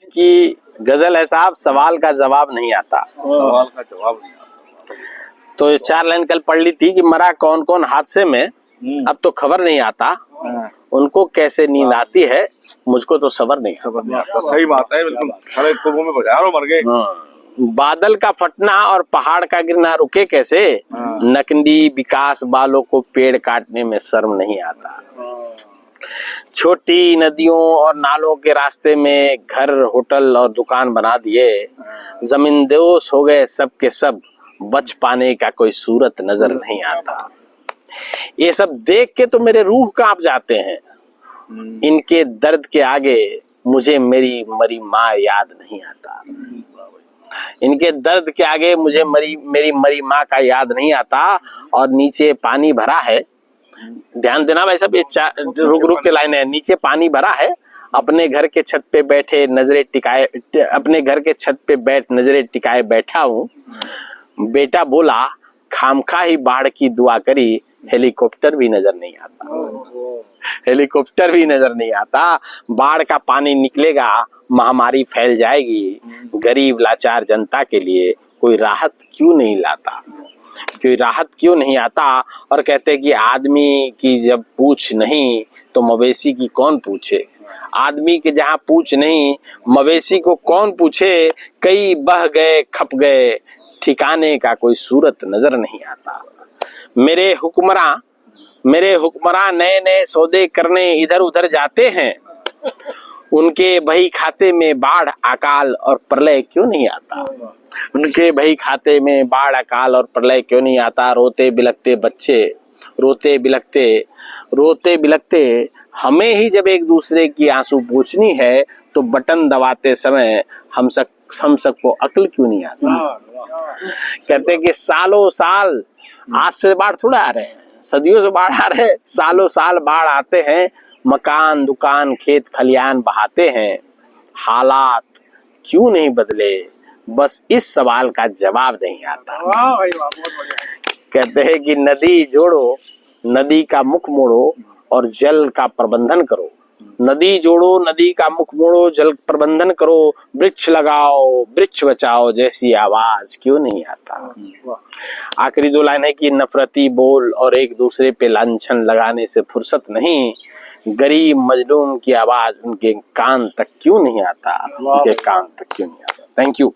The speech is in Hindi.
की गजल है साहब, सवाल का जवाब नहीं आता। सवाल का जवाब नहीं आता। तो ये 4 लाइन कल पढ़ ली थी कि मरा कौन कौन हादसे में, अब तो खबर नहीं आता, उनको कैसे नींद आती है, मुझको तो सबर नहीं आता। सही बात है, बिल्कुल। सारे कुओं में हजारों मर गए। बादल का फटना और पहाड़ का गिरना रुके कैसे, नकली विकास वालों को पेड़ काटने में शर्म नहीं आता। छोटी नदियों और नालों के रास्ते में घर, होटल और दुकान बना दिए, जमींदोज हो गए सब के सब, बच पाने का कोई सूरत नजर नहीं आता। ये सब देख के तो मेरे रूह कांप जाते हैं, इनके दर्द के आगे मुझे मेरी मरी माँ याद नहीं आता। इनके दर्द के आगे मुझे मेरी मरी माँ का याद नहीं आता। और नीचे पानी भरा है, ध्यान देना भाई साहब, ये रुक के लाइन है। नीचे पानी भरा है, अपने घर के छत पे बैठे नजरें टिकाए, अपने घर के छत पे बैठ नजरें टिकाए बैठा हूँ। बेटा बोला खामखा ही बाढ़ की दुआ करी, हेलीकॉप्टर भी नजर नहीं आता। हेलीकॉप्टर भी नजर नहीं आता। बाढ़ का पानी निकलेगा, महामारी फैल जाएगी, गरीब लाचार जनता के लिए कोई राहत क्यों नहीं लाता, कोई राहत क्यों नहीं आता। और कहते कि आदमी की जब पूछ नहीं तो मवेशी की कौन पूछे, आदमी के जहाँ पूछ नहीं मवेशी को कौन पूछे। कई बह गए खप गए, ठिकाने का कोई सूरत नजर नहीं आता। मेरे हुक्मरां नए नए सौदे करने इधर उधर जाते हैं, उनके बही खाते में बाढ़ अकाल और प्रलय क्यों नहीं आता। उनके बही खाते में बाढ़ अकाल और प्रलय क्यों नहीं आता। रोते बिलखते बच्चे, रोते बिलखते हमें ही जब एक दूसरे की आंसू पूछनी है, तो बटन दबाते समय हम सबको अक्ल क्यों नहीं आता। कहते कि सालों साल, आज से बाढ़ थोड़ा आ रहे हैं, सदियों से बाढ़ आ रहे हैं, सालों साल बाढ़ आते हैं, मकान दुकान खेत खलियान बहाते हैं, हालात क्यों नहीं बदले, बस इस सवाल का जवाब नहीं आता। कहते हैं कि नदी जोड़ो, नदी का मुख मोड़ो और जल का प्रबंधन करो। नदी जोड़ो, नदी का मुख मोड़ो, जल प्रबंधन करो, वृक्ष लगाओ, वृक्ष बचाओ जैसी आवाज क्यों नहीं आता। आखिरी 2 लाइन है कि नफरती बोल और एक दूसरे पे लांछन लगाने से फुर्सत नहीं, गरीब मजलूम की आवाज उनके कान तक क्यों नहीं आता, उनके कान तक क्यों नहीं आता। Thank you.